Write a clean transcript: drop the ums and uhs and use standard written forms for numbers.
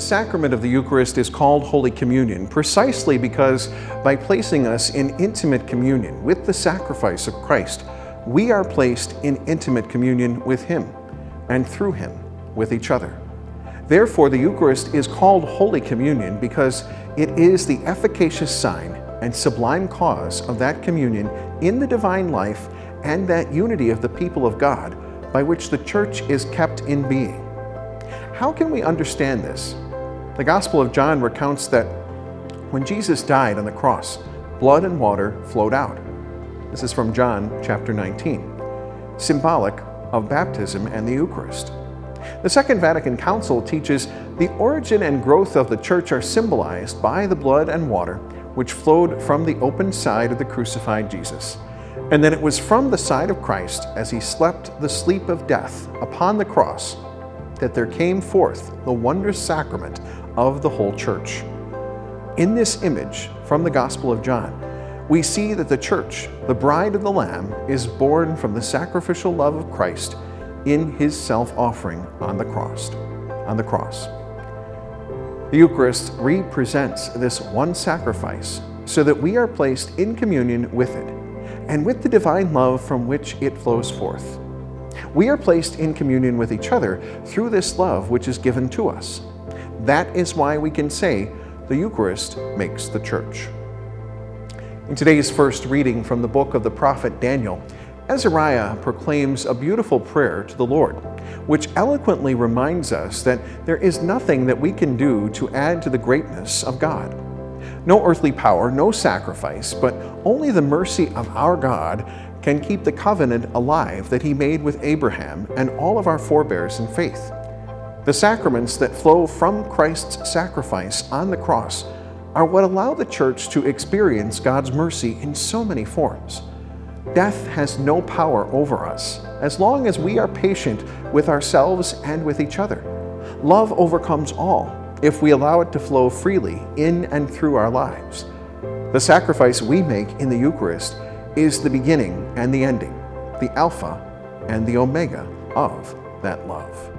sacrament of the Eucharist is called Holy Communion precisely because by placing us in intimate communion with the sacrifice of Christ, we are placed in intimate communion with Him and through Him with each other. Therefore, the Eucharist is called Holy Communion because it is the efficacious sign and sublime cause of that communion in the divine life and that unity of the people of God by which the Church is kept in being. How can we understand this? The Gospel of John recounts that when Jesus died on the cross, blood and water flowed out. This is from John chapter 19, symbolic of baptism and the Eucharist. The Second Vatican Council teaches the origin and growth of the Church are symbolized by the blood and water which flowed from the open side of the crucified Jesus, and that it was from the side of Christ as He slept the sleep of death upon the cross that there came forth the wondrous sacrament of the whole Church. In this image from the Gospel of John, we see that the Church, the bride of the Lamb, is born from the sacrificial love of Christ in His self-offering on the cross. The Eucharist represents this one sacrifice so that we are placed in communion with it and with the divine love from which it flows forth. We are placed in communion with each other through this love which is given to us. That is why we can say the Eucharist makes the Church. In today's first reading from the book of the prophet Daniel, Azariah proclaims a beautiful prayer to the Lord, which eloquently reminds us that there is nothing that we can do to add to the greatness of God. No earthly power, no sacrifice, but only the mercy of our God can keep the covenant alive that He made with Abraham and all of our forebears in faith. The sacraments that flow from Christ's sacrifice on the cross are what allow the Church to experience God's mercy in so many forms. Death has no power over us as long as we are patient with ourselves and with each other. Love overcomes all if we allow it to flow freely in and through our lives. The sacrifice we make in the Eucharist is the beginning and the ending, the Alpha and the Omega of that love.